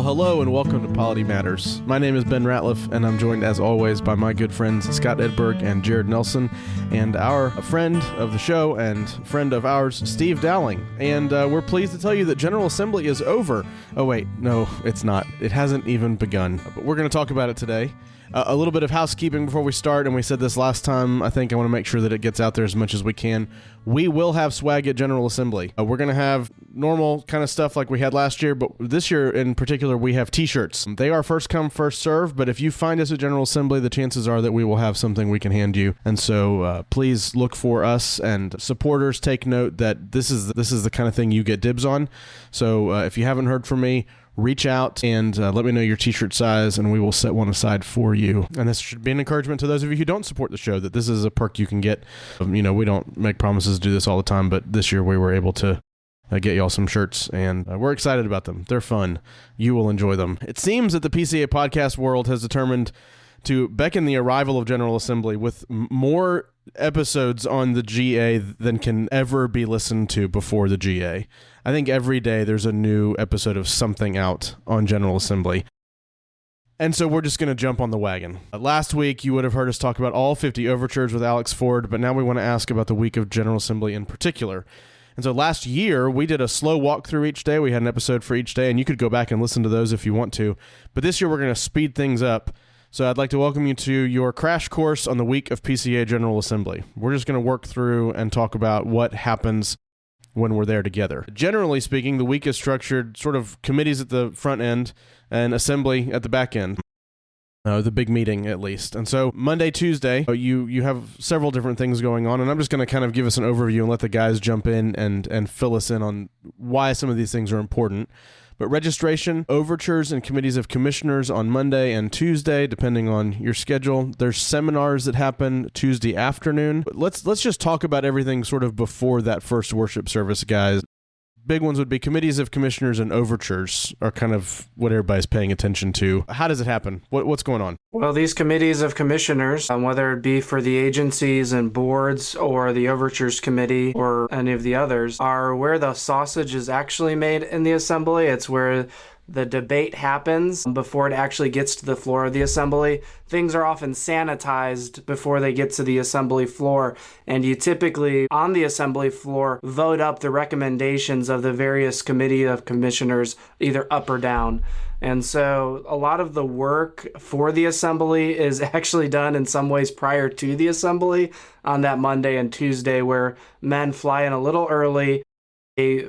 hello and welcome to Polity Matters. My name is Ben Ratliff, and I'm joined as always by my good friends Scott Edberg and Jared Nelson, and our friend of the show and friend of ours, Steve Dowling. And we're pleased to tell you that General Assembly is over. Oh wait, no, it's not. It hasn't even begun. But we're going to talk about it today. A little bit of housekeeping before we start, and we said this last time. I think I want to make sure that it gets out there as much as we can. We will have swag at General Assembly. We're going to have normal kind of stuff like we had last year, but this year in particular, we have t-shirts. They are first come, first serve, but if you find us at General Assembly, the chances are that we will have something we can hand you. And so please look for us, and supporters, take note that this is the kind of thing you get dibs on. So if you haven't heard from me, reach out and let me know your t-shirt size, and we will set one aside for you. And this should be an encouragement to those of you who don't support the show, that this is a perk you can get. We don't make promises to do this all the time, but this year we were able to get y'all some shirts, and we're excited about them. They're fun. You will enjoy them. It seems that the PCA podcast world has determined to beckon the arrival of General Assembly with more episodes on the GA than can ever be listened to before the GA. I think every day there's a new episode of something out on General Assembly. And so we're just going to jump on the wagon. Last week, you would have heard us talk about all 50 overtures with Alex Ford, but now we want to ask about the week of General Assembly in particular. And so last year, we did a slow walkthrough each day. We had an episode for each day, and you could go back and listen to those if you want to. But this year, we're going to speed things up. So I'd like to welcome you to your crash course on the week of PCA General Assembly. We're just going to work through and talk about what happens when we're there together. Generally speaking, the week is structured sort of committees at the front end and assembly at the back end. The big meeting, at least. And so Monday, Tuesday, you have several different things going on, and I'm just going to kind of give us an overview and let the guys jump in and fill us in on why some of these things are important. But registration, overtures, and committees of commissioners on Monday and Tuesday, depending on your schedule. There's seminars that happen Tuesday afternoon. But let's just talk about everything sort of before that first worship service, guys. Big ones would be committees of commissioners, and overtures are kind of what everybody's paying attention to. How does it happen? What's going on? Well, these committees of commissioners, whether it be for the agencies and boards or the overtures committee or any of the others, are where the sausage is actually made in the assembly. It's where the debate happens before it actually gets to the floor of the assembly. Things are often sanitized before they get to the assembly floor, and you typically, on the assembly floor, vote up the recommendations of the various committee of commissioners, either up or down. And so a lot of the work for the assembly is actually done in some ways prior to the assembly on that Monday and Tuesday, where men fly in a little early. They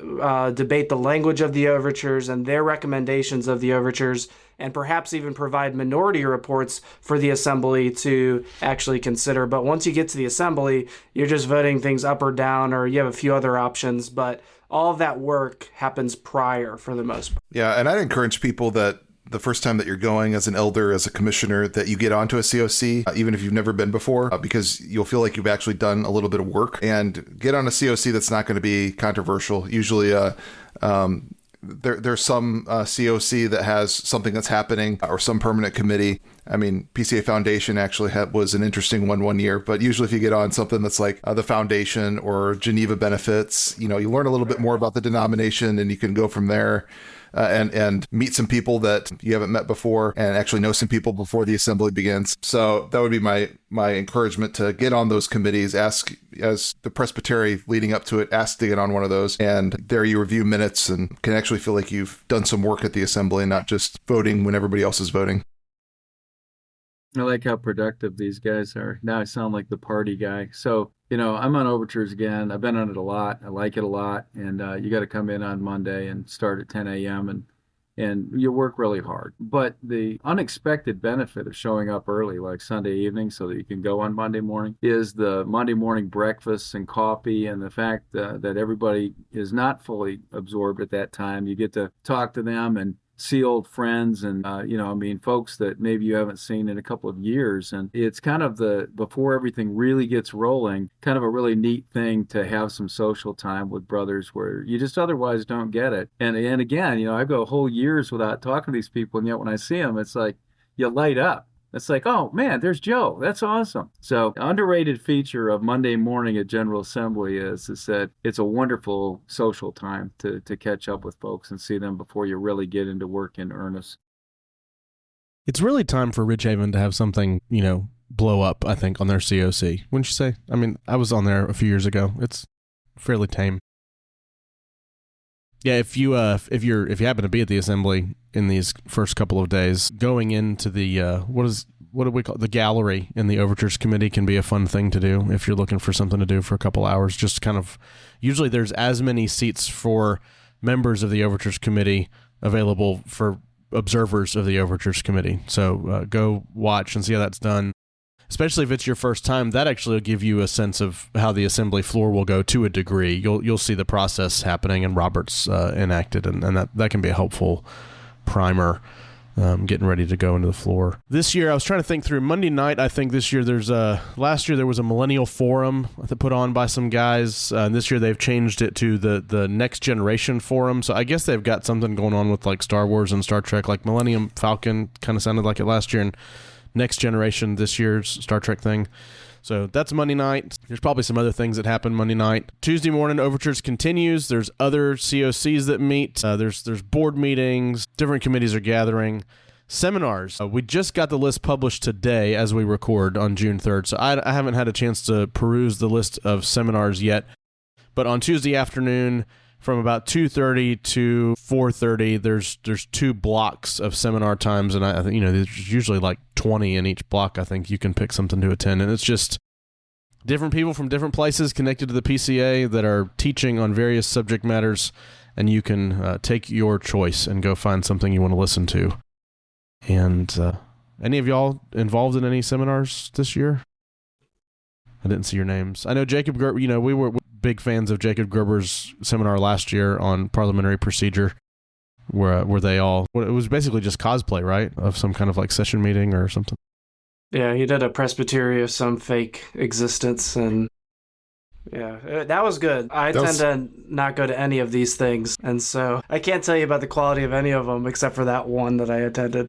debate the language of the overtures and their recommendations of the overtures, and perhaps even provide minority reports for the assembly to actually consider. But once you get to the assembly, you're just voting things up or down, or you have a few other options. But all of that work happens prior for the most part. Yeah, and I'd encourage people that the first time that you're going as an elder, as a commissioner, that you get onto a COC, even if you've never been before, because you'll feel like you've actually done a little bit of work, and get on a COC that's not going to be controversial. Usually, there's some COC that has something that's happening, or some permanent committee. I mean, PCA Foundation actually was an interesting one year, but usually if you get on something that's like the foundation or Geneva benefits, you learn a little bit more about the denomination, and you can go from there. And meet some people that you haven't met before, and actually know some people before the assembly begins. So that would be my encouragement, to get on those committees. Ask, as the presbytery leading up to it, ask to get on one of those. And there you review minutes and can actually feel like you've done some work at the assembly and not just voting when everybody else is voting. I like how productive these guys are. Now I sound like the party guy. So, I'm on overtures again. I've been on it a lot. I like it a lot. And you got to come in on Monday and start at 10 a.m. and you work really hard. But the unexpected benefit of showing up early, like Sunday evening, so that you can go on Monday morning, is the Monday morning breakfasts and coffee, and the fact that everybody is not fully absorbed at that time. You get to talk to them and see old friends and, folks that maybe you haven't seen in a couple of years. And it's kind of before everything really gets rolling, kind of a really neat thing to have some social time with brothers where you just otherwise don't get it. And again, I go whole years without talking to these people, and yet when I see them, it's like you light up. It's like, oh man, there's Joe. That's awesome. So underrated feature of Monday morning at General Assembly is that it's a wonderful social time to catch up with folks and see them before you really get into work in earnest. It's really time for Ridgehaven to have something, blow up, I think, on their COC. Wouldn't you say? I mean, I was on there a few years ago. It's fairly tame. Yeah, if you happen to be at the assembly in these first couple of days, going into the what do we call it? The gallery in the Overtures Committee can be a fun thing to do if you're looking for something to do for a couple hours. Just kind of, usually there's as many seats for members of the Overtures Committee available for observers of the Overtures Committee. So go watch and see how that's done. Especially if it's your first time, that actually will give you a sense of how the assembly floor will go to a degree. You'll see the process happening and Robert's enacted, and that can be a helpful primer getting ready to go into the floor. This year, I was trying to think through Monday night. I think this year last year there was a Millennial Forum put on by some guys, and this year they've changed it to the Next Generation Forum. So I guess they've got something going on with like Star Wars and Star Trek, like Millennium Falcon kind of sounded like it last year, and Next Generation, this year's Star Trek thing. So that's Monday night. There's probably some other things that happen Monday night. Tuesday morning, Overtures continues. There's other COCs that meet. There's board meetings. Different committees are gathering. Seminars. We just got the list published today as we record on June 3rd. So I haven't had a chance to peruse the list of seminars yet. But on Tuesday afternoon, from about 2:30 to 4:30, there's 2 blocks of seminar times, and I think there's usually like 20 in each block. I think you can pick something to attend, and it's just different people from different places connected to the PCA that are teaching on various subject matters, and you can take your choice and go find something you want to listen to. And any of y'all involved in any seminars this year? I didn't see your names. I know Jacob Gerber, we were big fans of Jacob Gerber's seminar last year on parliamentary procedure, where they all, it was basically just cosplay, right? Of some kind of like session meeting or something. Yeah, he did a presbytery of some fake existence, and yeah, that was good. I tend to not go to any of these things, and so I can't tell you about the quality of any of them except for that one that I attended.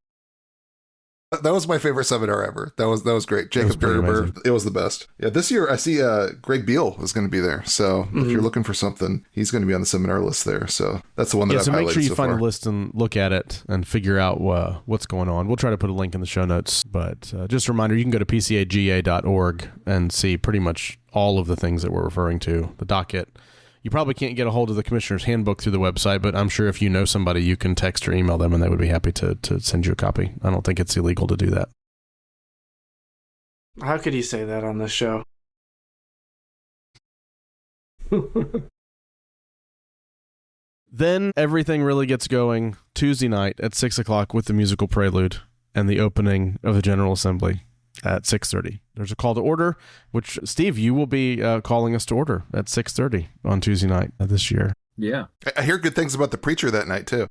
That was my favorite seminar ever. That was great. Jacob Gerber, amazing. It was the best. Yeah, this year I see Greg Beal is going to be there. So if you're looking for something, he's going to be on the seminar list there. So that's the one that I've highlighted so far. So make sure you find the list and look at it and figure out what's going on. We'll try to put a link in the show notes. But just a reminder, you can go to pcaga.org and see pretty much all of the things that we're referring to, the docket. You probably can't get a hold of the Commissioner's Handbook through the website, but I'm sure if you know somebody, you can text or email them, and they would be happy to send you a copy. I don't think it's illegal to do that. How could you say that on this show? Then everything really gets going Tuesday night at 6 o'clock with the musical prelude and the opening of the General Assembly at 6:30. There's a call to order, which, Steve, you will be calling us to order at 6:30 on Tuesday night this year. Yeah. I hear good things about the preacher that night, too.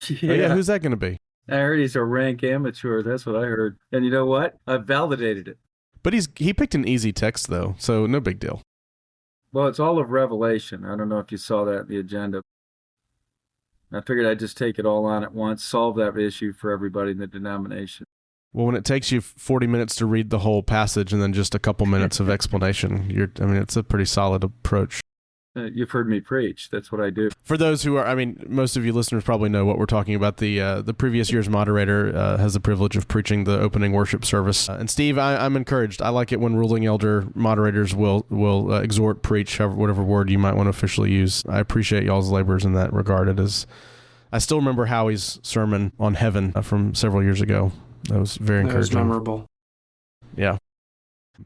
Yeah. Oh, yeah, who's that going to be? I heard he's a rank amateur. That's what I heard. And you know what? I validated it. But he picked an easy text, though, so no big deal. Well, it's all of Revelation. I don't know if you saw that in the agenda. I figured I'd just take it all on at once, solve that issue for everybody in the denomination. Well, when it takes you 40 minutes to read the whole passage and then just a couple minutes of explanation, it's a pretty solid approach. You've heard me preach. That's what I do. For those who are, most of you listeners probably know what we're talking about. The previous year's moderator has the privilege of preaching the opening worship service. And Steve, I'm encouraged. I like it when ruling elder moderators will exhort, preach, whatever word you might want to officially use. I appreciate y'all's labors in that regard. I still remember Howie's sermon on heaven from several years ago. That was very encouraging. That was memorable. Yeah.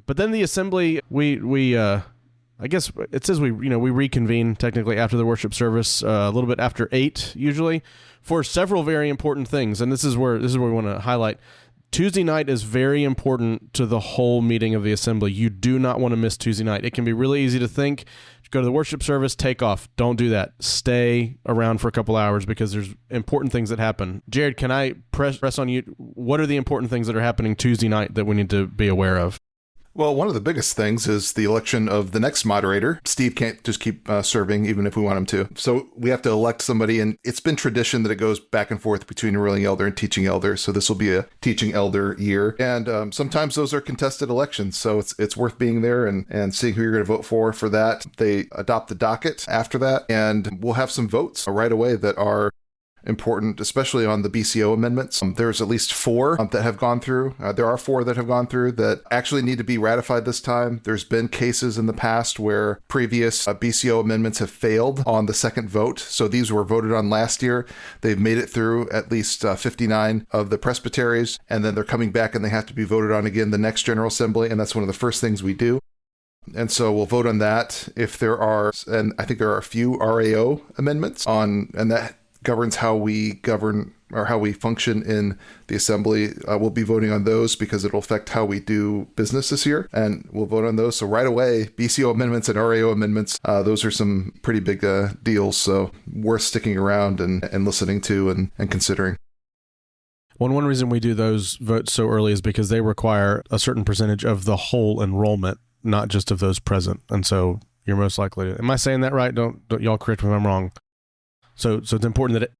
But then the assembly, we I guess it says we reconvene technically after the worship service, a little bit after 8 usually, for several very important things. And this is where we want to highlight. Tuesday night is very important to the whole meeting of the assembly. You do not want to miss Tuesday night. It can be really easy to think, go to the worship service, take off. Don't do that. Stay around for a couple hours because there's important things that happen. Jared, can I press on you? What are the important things that are happening Tuesday night that we need to be aware of? Well, one of the biggest things is the election of the next moderator. Steve can't just keep serving even if we want him to. So we have to elect somebody, and it's been tradition that it goes back and forth between ruling elder and teaching elder. So this will be a teaching elder year. And sometimes those are contested elections. So it's worth being there and seeing who you're going to vote for that. They adopt the docket after that, and we'll have some votes right away that are important, especially on the BCO amendments. There's at least 4 that have gone through. There are 4 that have gone through that actually need to be ratified this time. There's been cases in the past where previous BCO amendments have failed on the second vote. So these were voted on last year. They've made it through at least 59 of the presbyteries, and then they're coming back and they have to be voted on again the next General Assembly, and that's one of the first things we do. And so we'll vote on that. If there are, and I think there are a few RAO amendments and that governs how we govern or how we function in the assembly. We'll be voting on those because it'll affect how we do business this year, and we'll vote on those. So right away, BCO amendments and RAO amendments, those are some pretty big deals, so worth sticking around and listening to and considering. One reason we do those votes so early is because they require a certain percentage of the whole enrollment, not just of those present. And so you're most likely to, am I saying that right? Don't y'all correct me if I'm wrong. So it's important that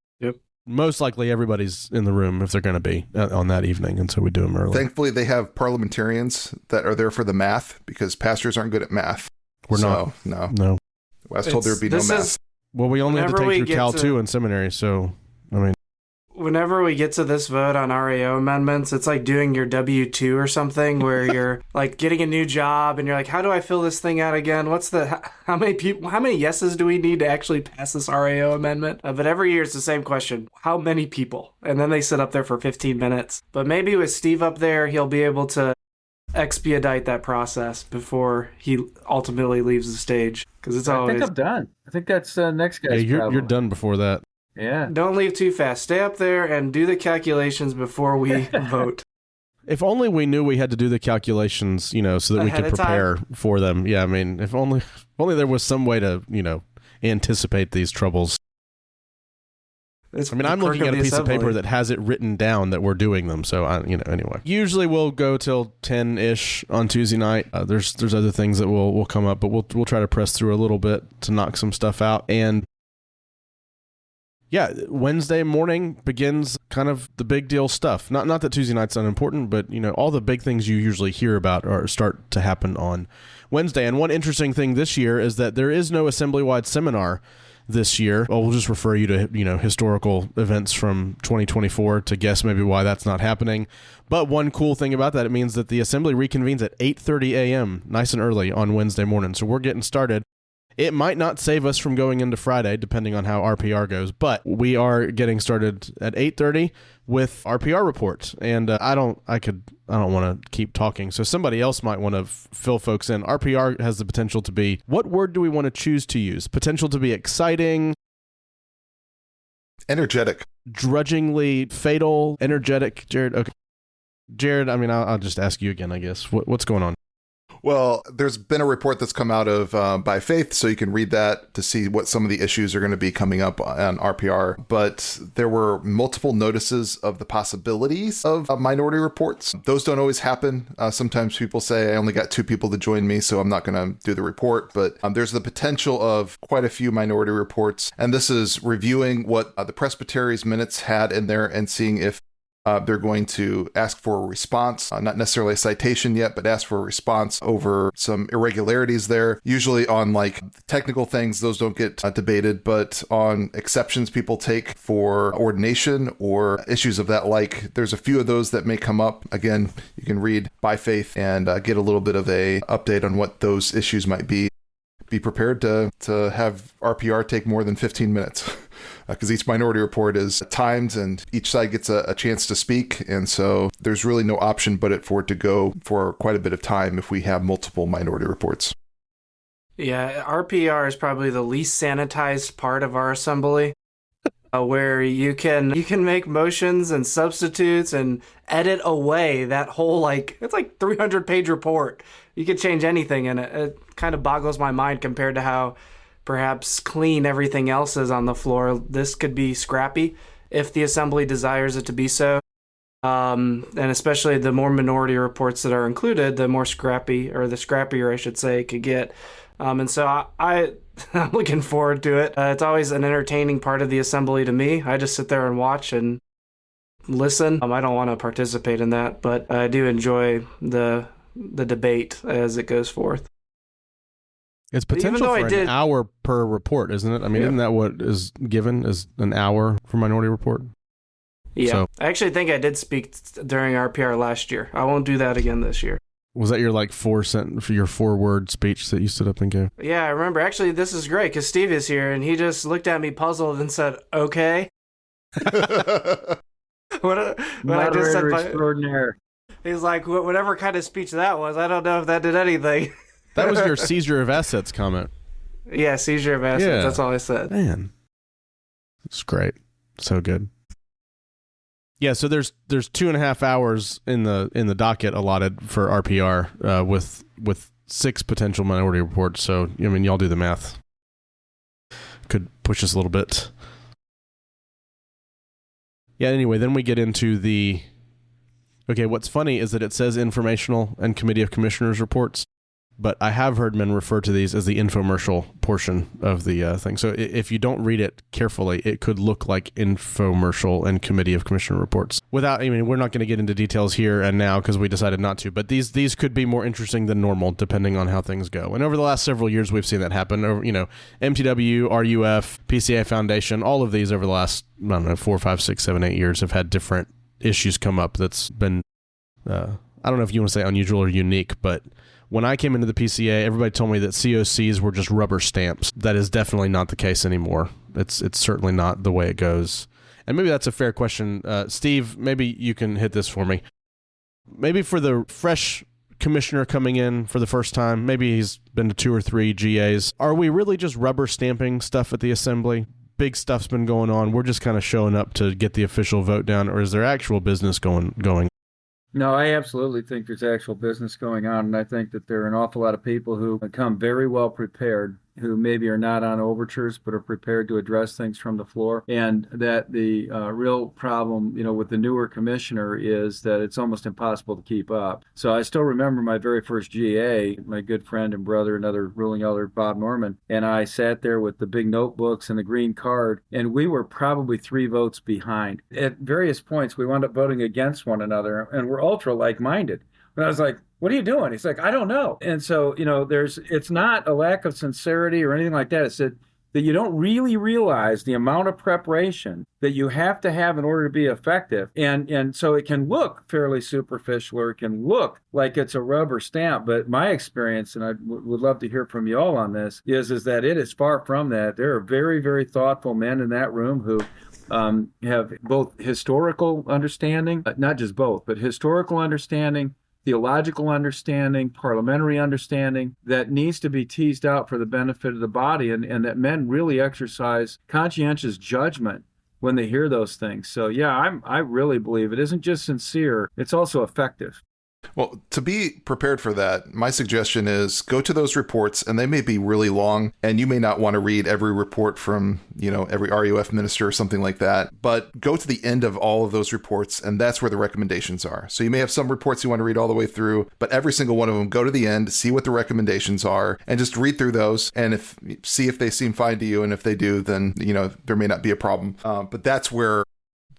most likely everybody's in the room if they're going to be on that evening, and so we do them early. Thankfully, they have parliamentarians that are there for the math because pastors aren't good at math. We're not. No. I was told there would be no math. Well, we only have to take through Cal 2 in seminary, so, I mean. Whenever we get to this vote on RAO amendments, it's like doing your W-2 or something where you're like getting a new job and you're like, how do I fill this thing out again? How many yeses do we need to actually pass this RAO amendment? But every year it's the same question. How many people? And then they sit up there for 15 minutes. But maybe with Steve up there, he'll be able to expedite that process before he ultimately leaves the stage. Because it's always... I think I'm done. I think that's next guy's problem. You're done before that. Yeah. Don't leave too fast. Stay up there and do the calculations before we vote. If only we knew we had to do the calculations, so that we could prepare for them. Yeah, I mean, if only there was some way to, anticipate these troubles. I'm looking at a piece of paper that has it written down that we're doing them. So, anyway. Usually we'll go till 10-ish on Tuesday night. There's other things that will come up, but we'll try to press through a little bit to knock some stuff out. And yeah, Wednesday morning begins kind of the big deal stuff. Not that Tuesday night's unimportant, but all the big things you usually hear about start to happen on Wednesday. And one interesting thing this year is that there is no assembly-wide seminar this year. Well, we'll just refer you to historical events from 2024 to guess maybe why that's not happening. But one cool thing about that, it means that the assembly reconvenes at 8:30 a.m. nice and early on Wednesday morning. So we're getting started. It might not save us from going into Friday, depending on how RPR goes, but we are getting started at 8:30 with RPR reports. And I don't want to keep talking, so somebody else might want to fill folks in. RPR has the potential to be, what word do we want to choose to use? Potential to be exciting, energetic, drudgingly fatal, energetic. Jared, okay. Jared, I mean, I'll just ask you again, I guess. What's going on? Well, there's been a report that's come out of By Faith, so you can read that to see what some of the issues are going to be coming up on RPR. But there were multiple notices of the possibilities of minority reports. Those don't always happen. Sometimes people say, I only got 2 people to join me, so I'm not going to do the report. But there's the potential of quite a few minority reports. And this is reviewing what the presbytery's minutes had in there and seeing if they're going to ask for a response, not necessarily a citation yet, but ask for a response over some irregularities there. Usually on technical things, those don't get debated, but on exceptions people take for ordination or issues of that there's a few of those that may come up. Again, you can read By Faith and get a little bit of a update on what those issues might be. Be prepared to have RPR take more than 15 minutes. Because each minority report is timed and each side gets a chance to speak. And so there's really no option but for it to go for quite a bit of time if we have multiple minority reports. Yeah, RPR is probably the least sanitized part of our assembly, where you can make motions and substitutes and edit away that whole, it's 300-page report. You could change anything in it. It kind of boggles my mind compared to how perhaps clean everything else is on the floor. This could be scrappy if the assembly desires it to be so. And especially the more minority reports that are included, the more scrappy, or the scrappier, I should say, it could get. And so I'm looking forward to it. It's always an entertaining part of the assembly to me. I just sit there and watch and listen. I don't want to participate in that, but I do enjoy the debate as it goes forth. It's potential for an hour per report, isn't it? I mean, Isn't that what is given as an hour for Minority Report? Yeah. So, I actually think I did speak during RPR last year. I won't do that again this year. Was that your your 4-word speech that you stood up and gave? Yeah, I remember. Actually, this is great because Steve is here and he just looked at me puzzled and said, "Okay." What I just said, extraordinaire. He's like, whatever kind of speech that was, I don't know if that did anything. That was your seizure of assets comment. Yeah, seizure of assets. Yeah. That's all I said. Man, it's great. So good. Yeah, so there's 2.5 hours in the docket allotted for RPR with 6 potential Minority Reports. So I mean, y'all do the math. Could push us a little bit. Yeah. Anyway, then we get into the. Okay, what's funny is that it says informational and Committee of Commissioners reports, but I have heard men refer to these as the infomercial portion of the thing. So if you don't read it carefully, it could look like infomercial and Committee of Commissioner reports. We're not going to get into details here and now because we decided not to, but these could be more interesting than normal depending on how things go. And over the last several years, we've seen that happen. MTW, RUF, PCA Foundation, all of these over the last, 4, 5, 6, 7, 8 years have had different issues come up that's been, I don't know if you want to say unusual or unique, but when I came into the PCA, everybody told me that COCs were just rubber stamps. That is definitely not the case anymore. It's certainly not the way it goes. And maybe that's a fair question. Steve, maybe you can hit this for me. Maybe for the fresh commissioner coming in for the first time, maybe he's been to 2 or 3 GAs. Are we really just rubber stamping stuff at the assembly? Big stuff's been going on. We're just kind of showing up to get the official vote down, or is there actual business going? No, I absolutely think there's actual business going on, and I think that there are an awful lot of people who come very well prepared, who maybe are not on overtures, but are prepared to address things from the floor. And that the real problem, with the newer commissioner is that it's almost impossible to keep up. So I still remember my very first GA, my good friend and brother, another ruling elder, Bob Norman, and I sat there with the big notebooks and the green card, and we were probably 3 votes behind. At various points, we wound up voting against one another, and we're ultra like-minded. And I was like, "What are you doing?" He's like, "I don't know." And so, it's not a lack of sincerity or anything like that. It's that you don't really realize the amount of preparation that you have to have in order to be effective. And so it can look fairly superficial, or it can look like it's a rubber stamp. But my experience, and I would love to hear from you all on this, is that it is far from that. There are very, very thoughtful men in that room who have both historical understanding, not just both, but historical understanding, theological understanding, parliamentary understanding that needs to be teased out for the benefit of the body, and that men really exercise conscientious judgment when they hear those things. So yeah, I really believe it isn't just sincere, it's also effective. Well, to be prepared for that, my suggestion is go to those reports, and they may be really long, and you may not want to read every report from, every RUF minister or something like that, but go to the end of all of those reports, and that's where the recommendations are. So you may have some reports you want to read all the way through, but every single one of them, go to the end, see what the recommendations are, and just read through those, and see if they seem fine to you, and if they do, then, there may not be a problem. But that's where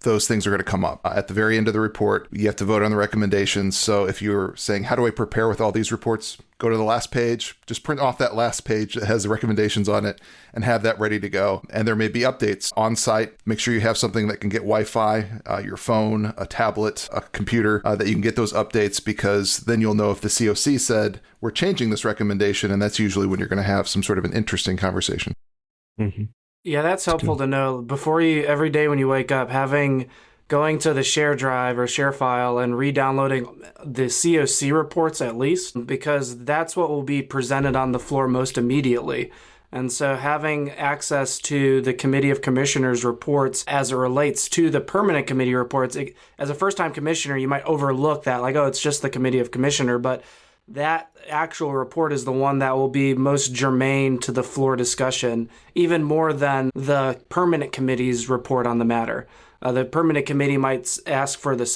those things are going to come up. At the very end of the report, you have to vote on the recommendations. So if you're saying, how do I prepare with all these reports? Go to the last page, just print off that last page that has the recommendations on it and have that ready to go. And there may be updates on site. Make sure you have something that can get Wi-Fi, your phone, a tablet, a computer, that you can get those updates, because then you'll know if the COC said, we're changing this recommendation. And that's usually when you're going to have some sort of an interesting conversation. Mm-hmm. Yeah, that's helpful to know. Before every day when you wake up, going to the share drive or share file and re-downloading the COC reports at least, because that's what will be presented on the floor most immediately. And so having access to the Committee of Commissioners reports as it relates to the permanent committee reports, as a first-time commissioner, you might overlook that, like, oh, it's just the Committee of Commissioner, but that actual report is the one that will be most germane to the floor discussion, even more than the permanent committee's report on the matter. The permanent committee might ask for to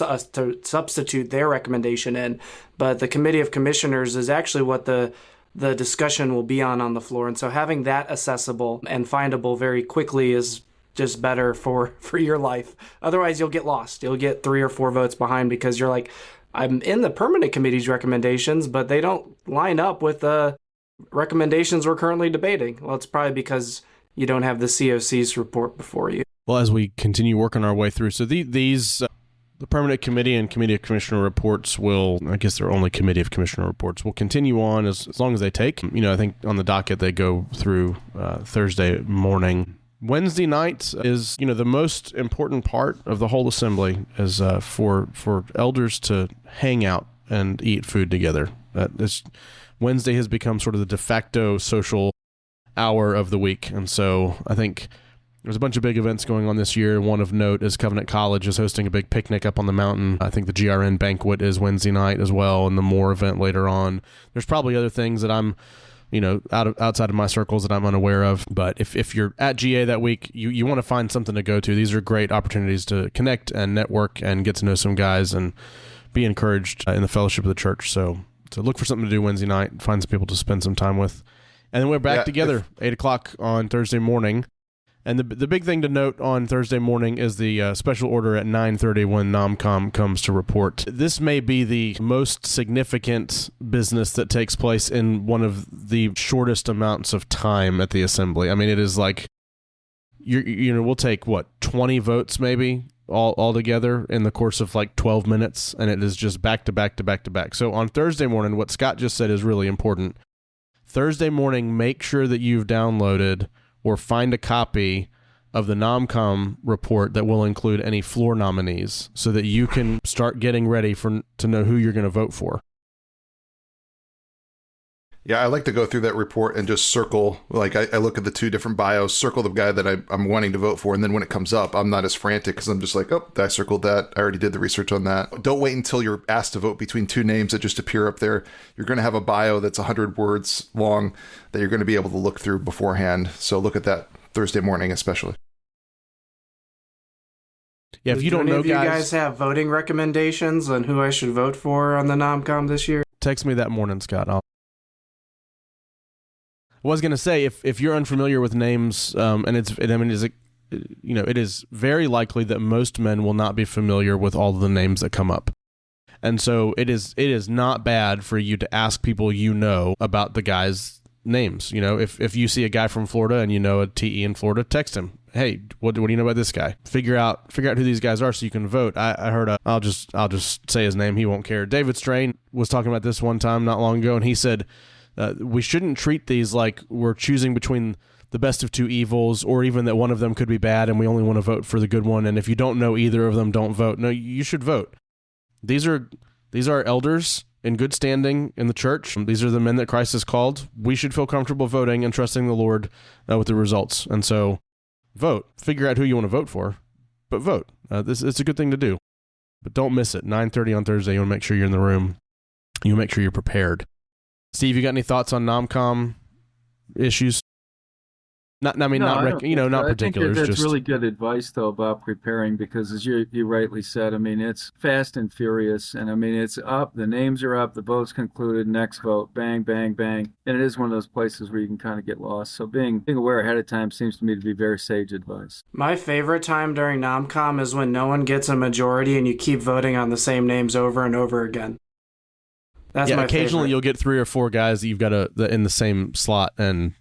substitute their recommendation in, but the Committee of Commissioners is actually what the discussion will be on the floor. And so having that accessible and findable very quickly is just better for your life. Otherwise, you'll get lost. You'll get 3 or 4 votes behind because you're like, I'm in the permanent committee's recommendations, but they don't line up with the recommendations we're currently debating. Well, it's probably because you don't have the COC's report before you. Well, as we continue working our way through, so these the permanent committee and committee of commissioner reports will, I guess they're only committee of commissioner reports, will continue on as long as they take. I think on the docket they go through Thursday morning. Wednesday night is, the most important part of the whole assembly is for elders to hang out and eat food together. Wednesday has become sort of the de facto social hour of the week, and so I think there's a bunch of big events going on this year. One of note is Covenant College is hosting a big picnic up on the mountain. I think the GRN banquet is Wednesday night as well, and the Moore event later on. There's probably other things that I'm outside of my circles that I'm unaware of. But if you're at GA that week, you want to find something to go to. These are great opportunities to connect and network and get to know some guys and be encouraged in the fellowship of the church. So look for something to do Wednesday night, find some people to spend some time with. And then we're back together 8 o'clock on Thursday morning. And the big thing to note on Thursday morning is the special order at 9:30 when NOMCOM comes to report. This may be the most significant business that takes place in one of the shortest amounts of time at the assembly. I mean, it is like, we'll take, 20 votes maybe all together in the course of like 12 minutes, and it is just back to back to back to back. So on Thursday morning, what Scott just said is really important. Thursday morning, make sure that you've downloaded or find a copy of the NOMCOM report that will include any floor nominees so that you can start getting ready to know who you're going to vote for. Yeah, I like to go through that report and just circle, like I look at the 2 different bios, circle the guy that I'm wanting to vote for, and then when it comes up, I'm not as frantic because I'm just like, oh, I circled that. I already did the research on that. Don't wait until you're asked to vote between 2 names that just appear up there. You're going to have a bio that's 100 words long that you're going to be able to look through beforehand. So look at that Thursday morning especially. Yeah, if you don't know, you guys have voting recommendations on who I should vote for on the NOMCOM this year? Text me that morning, Scott. I was going to say, if you're unfamiliar with names, it is very likely that most men will not be familiar with all of the names that come up. And so it is not bad for you to ask people about the guys' names. If you see a guy from Florida and a TE in Florida, text him. Hey, what do you know about this guy? Figure out who these guys are so you can vote. I heard I'll just say his name. He won't care. David Strain was talking about this one time not long ago, and he said, we shouldn't treat these like we're choosing between the best of 2 evils, or even that one of them could be bad and we only want to vote for the good one. And if you don't know either of them, don't vote. No, you should vote. These are elders in good standing in the church. These are the men that Christ has called. We should feel comfortable voting and trusting the Lord with the results. And so vote. Figure out who you want to vote for, but vote. It's a good thing to do. But don't miss it. 9:30 on Thursday. You want to make sure you're in the room. You want to make sure you're prepared. Steve, you got any thoughts on NOMCOM issues? Not particulars. I think that's really good advice, though, about preparing, because as you rightly said, I mean, it's fast and furious, and I mean, it's up, the names are up, the vote's concluded, next vote, bang, bang, bang, and it is one of those places where you can kind of get lost. So being aware ahead of time seems to me to be very sage advice. My favorite time during NOMCOM is when no one gets a majority and you keep voting on the same names over and over again. That's my occasionally favorite. You'll get 3 or 4 guys that you've got in the same slot, and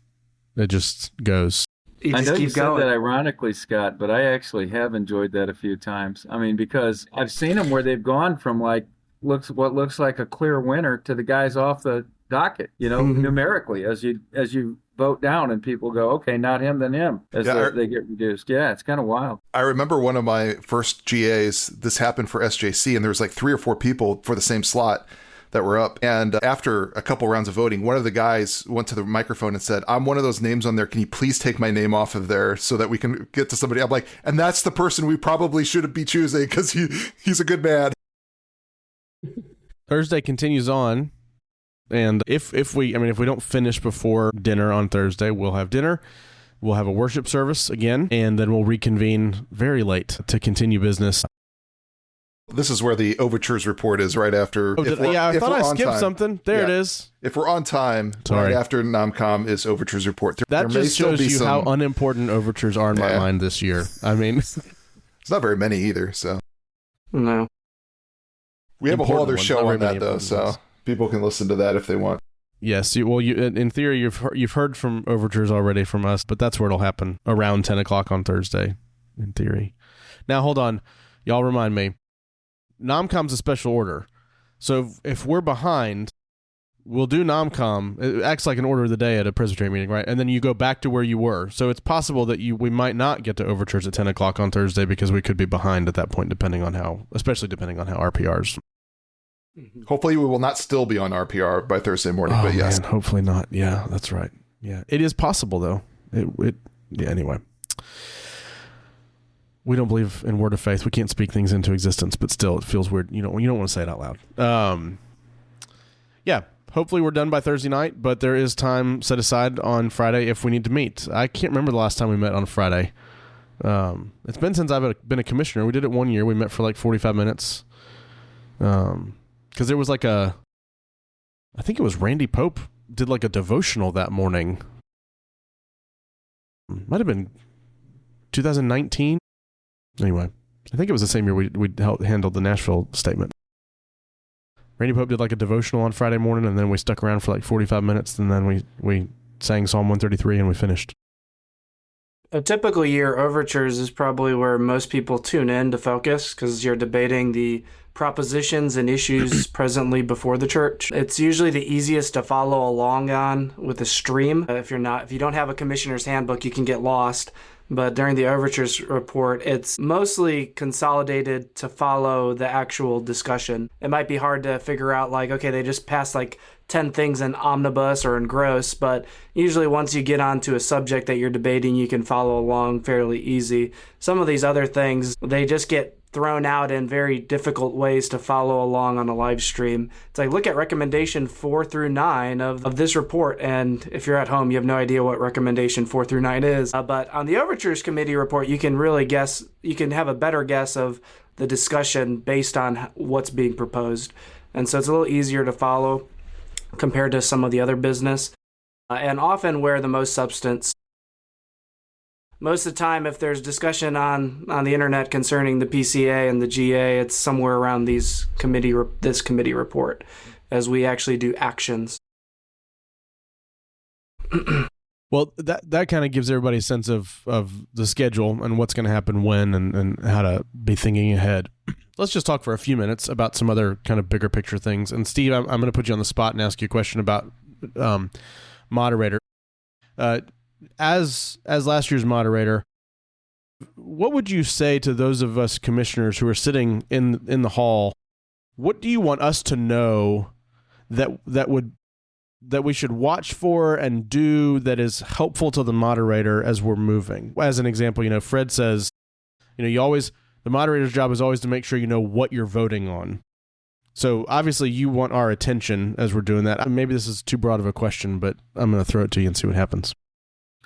it just goes. I know you said that ironically, Scott, but I actually have enjoyed that a few times. I mean, because I've seen them where they've gone from what looks like a clear winner to the guys off the docket, numerically as you vote down, and people go, okay, not him, then him, as they get reduced. Yeah, it's kind of wild. I remember one of my first GAs, this happened for SJC, and there was like 3 or 4 people for the same slot that were up. And after a couple rounds of voting, one of the guys went to the microphone and said, I'm one of those names on there. Can you please take my name off of there so that we can get to somebody? I'm like, and that's the person we probably should be choosing because he's a good man. Thursday continues on. And if we don't finish before dinner on Thursday, we'll have dinner. We'll have a worship service again, and then we'll reconvene very late to continue business. This is where the overtures report is right after. I thought I skipped something. There it is. If we're on time, right after NomCom is overtures report. That just shows you how unimportant overtures are in my mind this year. I mean, it's not very many either. So no, we have a whole other show on that though, so people can listen to that if they want. Yes, in theory, you've heard from overtures already from us, but that's where it'll happen around 10 o'clock on Thursday, in theory. Now, hold on. Y'all remind me. NomCom's a special order. So if we're behind, we'll do NomCom. It acts like an order of the day at a Presbyterian meeting, right? And then you go back to where you were. So it's possible that we might not get to overtures at 10 o'clock on Thursday because we could be behind at that point, especially depending on how RPRs. Hopefully we will not still be on RPR by Thursday morning, but yes. Man, hopefully not. Yeah, that's right. Yeah, it is possible though. Anyway. We don't believe in word of faith. We can't speak things into existence, but still, it feels weird. You don't want to say it out loud. Yeah, hopefully we're done by Thursday night, but there is time set aside on Friday if we need to meet. I can't remember the last time we met on Friday. It's been since I've been a commissioner. We did it one year. We met for like 45 minutes. Because there was I think it was Randy Pope did like a devotional that morning. Might have been 2019. Anyway, I think it was the same year we handled the Nashville statement. Randy Pope did like a devotional on Friday morning, and then we stuck around for like 45 minutes, and then we sang Psalm 133, and we finished. A typical year, overtures is probably where most people tune in to focus because you're debating the propositions and issues presently before the church. It's usually the easiest to follow along on with a stream. If you don't have a commissioner's handbook, you can get lost. But during the overtures report, it's mostly consolidated to follow the actual discussion. It might be hard to figure out, they just passed 10 things in omnibus or in gross, but usually once you get onto a subject that you're debating, you can follow along fairly easy. Some of these other things, they just get thrown out in very difficult ways to follow along on a live stream. It's look at recommendation 4 through 9 of this report, and if you're at home, you have no idea what recommendation 4 through 9 is. But on the Overtures Committee report, you can really guess, you can have a better guess of the discussion based on what's being proposed. And so it's a little easier to follow compared to some of the other business, and often where the most substance. Most of the time, if there's discussion on the internet concerning the PCA and the GA, it's somewhere around this committee report, as we actually do actions. Well, that kind of gives everybody a sense of the schedule and what's going to happen when and how to be thinking ahead. Let's just talk for a few minutes about some other kind of bigger picture things. And Steve, I'm going to put you on the spot and ask you a question about moderator. As last year's moderator, what would you say to those of us commissioners who are sitting in the hall? What do you want us to know that we should watch for and do that is helpful to the moderator as we're moving? As an example, Fred says, the moderator's job is always to make sure you know what you're voting on. So obviously you want our attention as we're doing that. Maybe this is too broad of a question, but I'm going to throw it to you and see what happens.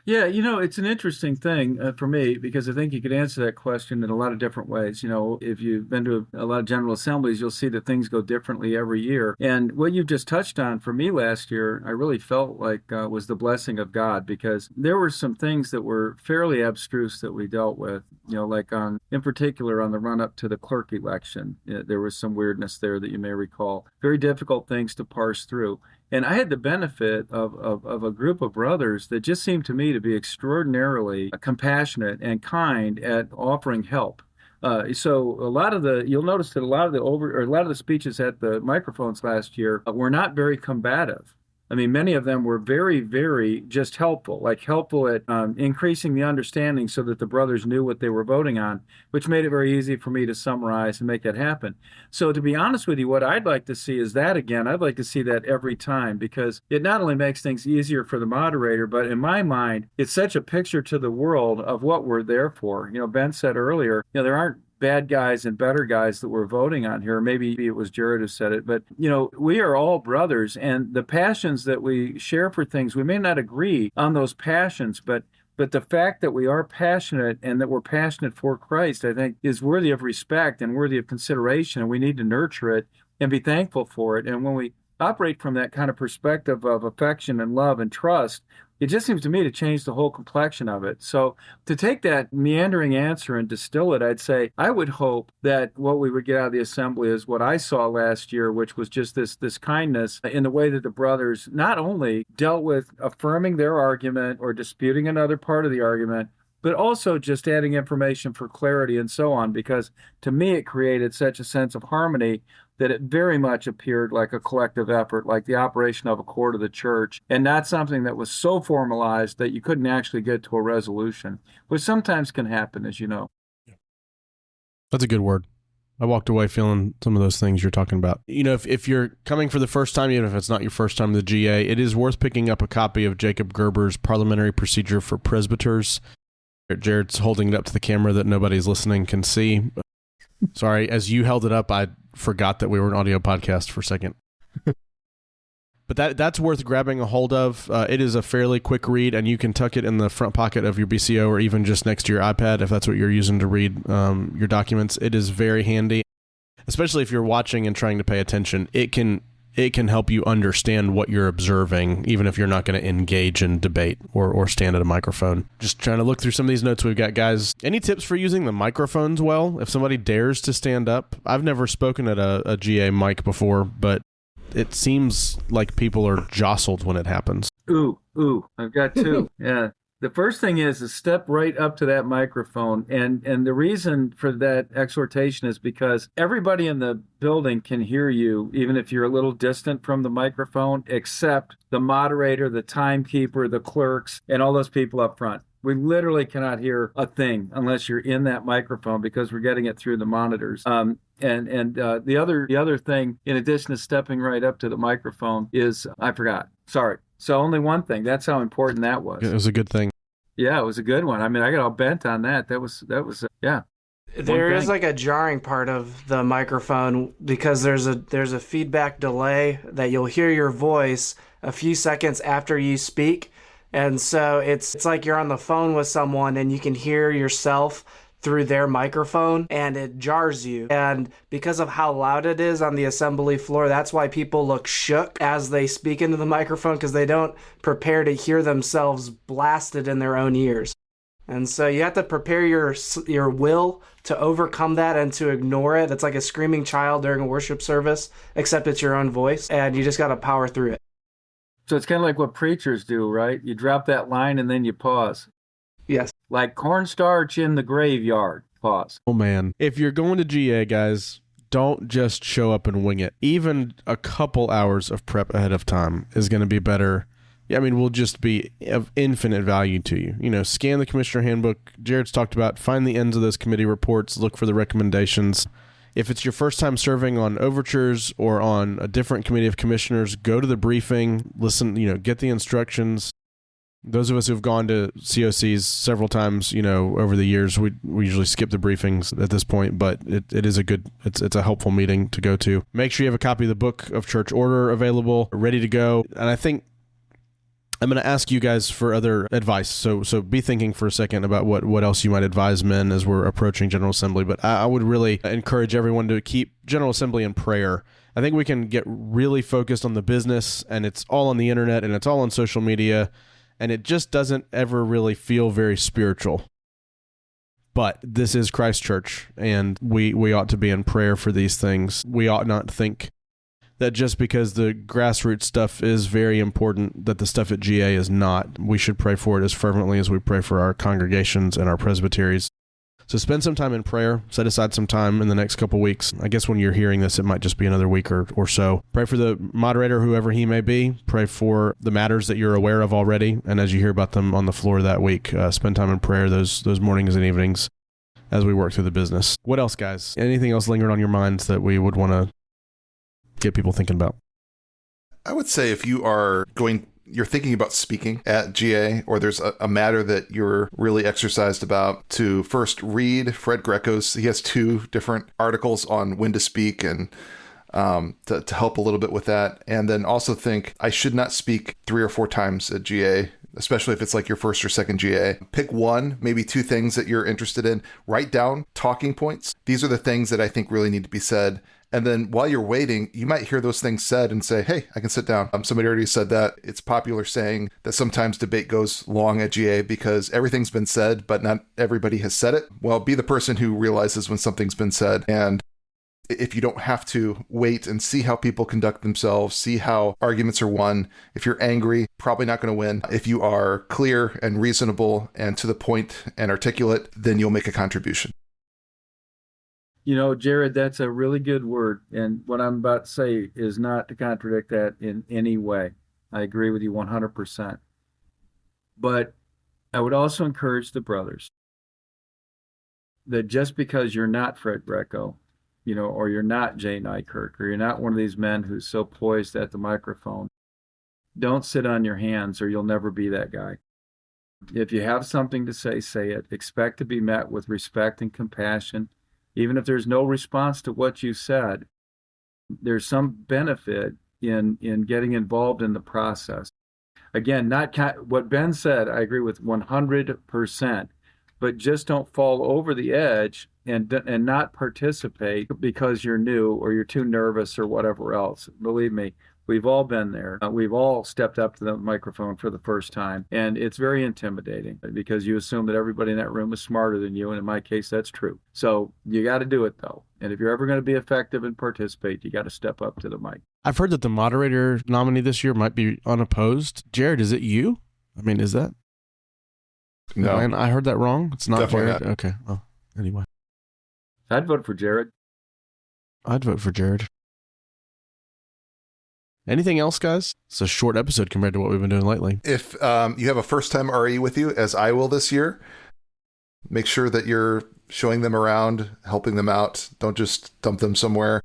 Yeah, it's an interesting thing for me because I think you could answer that question in a lot of different ways. If you've been to a lot of General Assemblies, you'll see that things go differently every year. And what you've just touched on for me last year, I really felt like was the blessing of God because there were some things that were fairly abstruse that we dealt with, in particular on the run up to the clerk election. There was some weirdness there that you may recall. Very difficult things to parse through. And I had the benefit of a group of brothers that just seemed to me to be extraordinarily compassionate and kind at offering help. So you'll notice that a lot of the speeches at the microphones last year were not very combative. I mean, many of them were very, very just helpful at increasing the understanding so that the brothers knew what they were voting on, which made it very easy for me to summarize and make that happen. So to be honest with you, what I'd like to see is that again. I'd like to see that every time because it not only makes things easier for the moderator, but in my mind, it's such a picture to the world of what we're there for. Ben said earlier, there aren't bad guys and better guys that we're voting on here. Maybe it was Jared who said it, but we are all brothers, and the passions that we share for things, we may not agree on those passions, but the fact that we are passionate and that we're passionate for Christ, I think, is worthy of respect and worthy of consideration, and we need to nurture it and be thankful for it. And when we operate from that kind of perspective of affection and love and trust, it just seems to me to change the whole complexion of it. So to take that meandering answer and distill it, I'd say I would hope that what we would get out of the assembly is what I saw last year, which was just this kindness in the way that the brothers not only dealt with affirming their argument or disputing another part of the argument, but also just adding information for clarity and so on, because to me it created such a sense of harmony that it very much appeared like a collective effort, like the operation of a court of the church, and not something that was so formalized that you couldn't actually get to a resolution, which sometimes can happen, as you know. That's a good word. I walked away feeling some of those things you're talking about. If you're coming for the first time, even if it's not your first time to the GA, it is worth picking up a copy of Jacob Gerber's Parliamentary Procedure for Presbyters. Jared's holding it up to the camera that nobody's listening can see. Sorry, as you held it up, I forgot that we were an audio podcast for a second. But that's worth grabbing a hold of. It is a fairly quick read, and you can tuck it in the front pocket of your BCO or even just next to your iPad if that's what you're using to read your documents. It is very handy, especially if you're watching and trying to pay attention. It can help you understand what you're observing, even if you're not going to engage in debate or stand at a microphone. Just trying to look through some of these notes we've got, guys. Any tips for using the microphones well? If somebody dares to stand up, I've never spoken at a GA mic before, but it seems like people are jostled when it happens. Ooh, I've got two. Yeah. The first thing is to step right up to that microphone. And the reason for that exhortation is because everybody in the building can hear you, even if you're a little distant from the microphone, except the moderator, the timekeeper, the clerks, and all those people up front. We literally cannot hear a thing unless you're in that microphone because we're getting it through the monitors. And the other thing, in addition to stepping right up to the microphone, is I forgot. Sorry. So only one thing. That's how important that was. It was a good thing. Yeah, it was a good one. I mean, I got all bent on that. That was yeah. There is like a jarring part of the microphone because there's a feedback delay that you'll hear your voice a few seconds after you speak. And so it's like you're on the phone with someone and you can hear yourself through their microphone and it jars you. And because of how loud it is on the assembly floor, that's why people look shook as they speak into the microphone because they don't prepare to hear themselves blasted in their own ears. And so you have to prepare your will to overcome that and to ignore it. It's like a screaming child during a worship service, except it's your own voice, and you just got to power through it. So it's kind of like what preachers do, right? You drop that line and then you pause. Yes. Like cornstarch in the graveyard. Pause. Oh, man. If you're going to GA, guys, don't just show up and wing it. Even a couple hours of prep ahead of time is going to be better. I mean, will just be of infinite value to you. You know, scan the commissioner handbook. Jared's talked about, find the ends of those committee reports, look for the recommendations. If it's your first time serving on overtures or on a different committee of commissioners, go to the briefing, listen, get the instructions. Those of us who've gone to COCs several times, over the years, we usually skip the briefings at this point, but it is it's a helpful meeting to go to. Make sure you have a copy of the Book of Church Order available, ready to go. And I think I'm going to ask you guys for other advice. So be thinking for a second about what else you might advise men as we're approaching General Assembly. But I would really encourage everyone to keep General Assembly in prayer. I think we can get really focused on the business, and it's all on the internet, and it's all on social media, and it just doesn't ever really feel very spiritual. But this is Christ Church, and we ought to be in prayer for these things. We ought not think that just because the grassroots stuff is very important, that the stuff at GA is not. We should pray for it as fervently as we pray for our congregations and our presbyteries. So spend some time in prayer. Set aside some time in the next couple weeks. I guess when you're hearing this, it might just be another week or so. Pray for the moderator, whoever he may be. Pray for the matters that you're aware of already. And as you hear about them on the floor that week, spend time in prayer those mornings and evenings as we work through the business. What else, guys? Anything else lingering on your minds that we would want to get people thinking about? I would say if you are going you're thinking about speaking at GA, or there's a matter that you're really exercised about, to first read Fred Greco's. He has 2 different articles on when to speak, and to help a little bit with that. And then also think, I should not speak 3 or 4 times at GA, especially if it's like your first or second GA. Pick 1, maybe 2 things that you're interested in. Write down talking points. These are the things that I think really need to be said. And then while you're waiting, you might hear those things said and say, hey, I can sit down. Somebody already said that. It's popular saying that sometimes debate goes long at GA because everything's been said, but not everybody has said it. Well, be the person who realizes when something's been said. And if you don't have to wait and see how people conduct themselves, see how arguments are won. If you're angry, probably not going to win. If you are clear and reasonable and to the point and articulate, then you'll make a contribution. You know, Jared, that's a really good word. And what I'm about to say is not to contradict that in any way. I agree with you 100%. But I would also encourage the brothers that just because you're not Fred Greco, you know, or you're not Jay Nykirk, or you're not one of these men who's so poised at the microphone, don't sit on your hands or you'll never be that guy. If you have something to say, say it. Expect to be met with respect and compassion. Even if there's no response to what you said, there's some benefit in getting involved in the process. Again, what Ben said, I agree with 100%, but just don't fall over the edge and not participate because you're new or you're too nervous or whatever else. Believe me, we've all been there. We've all stepped up to the microphone for the first time, and it's very intimidating because you assume that everybody in that room is smarter than you, and in my case, that's true. So you got to do it, though. And if you're ever going to be effective and participate, you got to step up to the mic. I've heard that the moderator nominee this year might be unopposed. Jared, is it you? I mean, is that? No. And I heard that wrong? It's not Definitely Jared? not. Okay. Oh, anyway. I'd vote for Jared. I'd vote for Jared. Anything else, guys? It's a short episode compared to what we've been doing lately. If you have a first-time RE with you, as I will this year, make sure that you're showing them around, helping them out. Don't just dump them somewhere.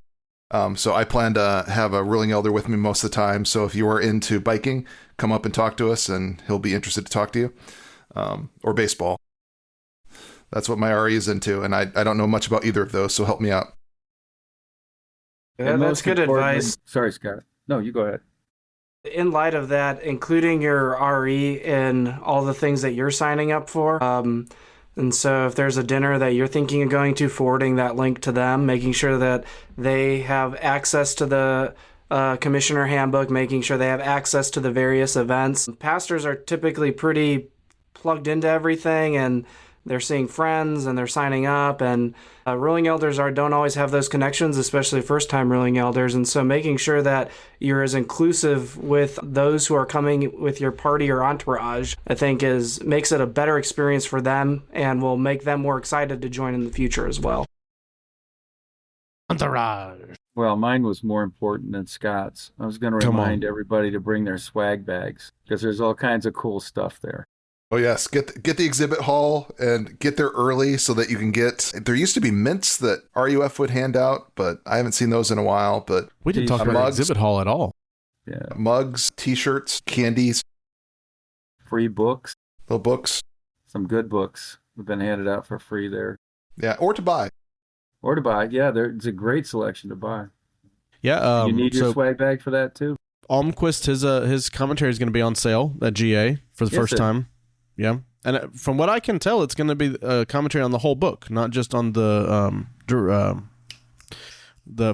So I plan to have a ruling elder with me most of the time. So if you are into biking, come up and talk to us, and he'll be interested to talk to you. Or baseball. That's what my RE is into, and I don't know much about either of those, so help me out. Yeah, that's good advice. Sorry, Scott. No, you go ahead. In light of that, including your RE in all the things that you're signing up for. And so if there's a dinner that you're thinking of going to, forwarding that link to them, making sure that they have access to the commissioner handbook, making sure they have access to the various events. Pastors are typically pretty plugged into everything, and they're seeing friends and they're signing up, and ruling elders don't always have those connections, especially first-time ruling elders. And so making sure that you're as inclusive with those who are coming with your party or entourage, I think makes it a better experience for them and will make them more excited to join in the future as well. Entourage. Well, mine was more important than Scott's. I was going to remind everybody to bring their swag bags because there's all kinds of cool stuff there. Oh, yes. Get the exhibit hall and get there early so that you can get... There used to be mints that RUF would hand out, but I haven't seen those in a while. But we didn't talk about mugs, exhibit hall at all. Yeah. Mugs, T-shirts, candies. Free books. Little books. Some good books have been handed out for free there. Yeah, or to buy. Or to buy. Yeah, it's a great selection to buy. Yeah. You need your swag bag for that, too? Almquist, his commentary is going to be on sale at GA for the first time. Yeah, and from what I can tell, it's going to be a commentary on the whole book, not just on the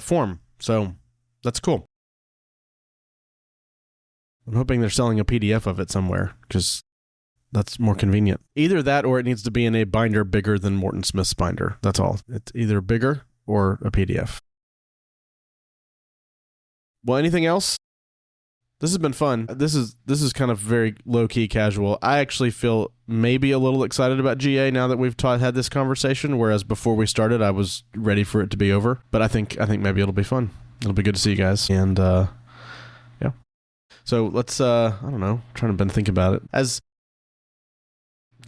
form. So that's cool. I'm hoping they're selling a PDF of it somewhere because that's more convenient. Either that, or it needs to be in a binder bigger than Morton Smith's binder. That's all. It's either bigger or a PDF. Well, anything else? This has been fun. This is kind of very low-key casual. I actually feel maybe a little excited about GA now that we've had this conversation, whereas before we started, I was ready for it to be over. But I think maybe it'll be fun. It'll be good to see you guys. And, yeah. So let's, I don't know, I'm trying to think about it. As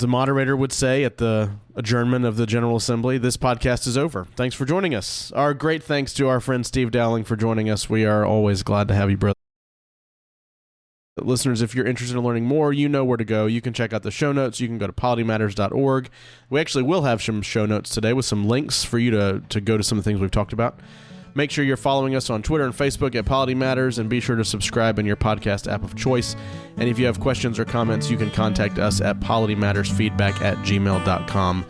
the moderator would say at the adjournment of the General Assembly, this podcast is over. Thanks for joining us. Our great thanks to our friend Steve Dowling for joining us. We are always glad to have you, brother. Listeners, if you're interested in learning more, you know where to go. You can check out the show notes. You can go to politymatters.org. We actually will have some show notes today with some links for you to go to some of the things we've talked about. Make sure you're following us on Twitter and Facebook at Polity Matters, and be sure to subscribe in your podcast app of choice. And if you have questions or comments, you can contact us at politymattersfeedback@gmail.com.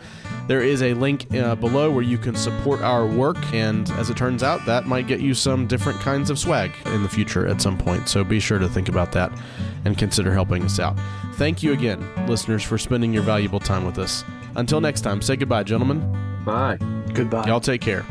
There is a link below where you can support our work, and as it turns out, that might get you some different kinds of swag in the future at some point. So be sure to think about that and consider helping us out. Thank you again, listeners, for spending your valuable time with us. Until next time, say goodbye, gentlemen. Bye. Goodbye. Y'all take care.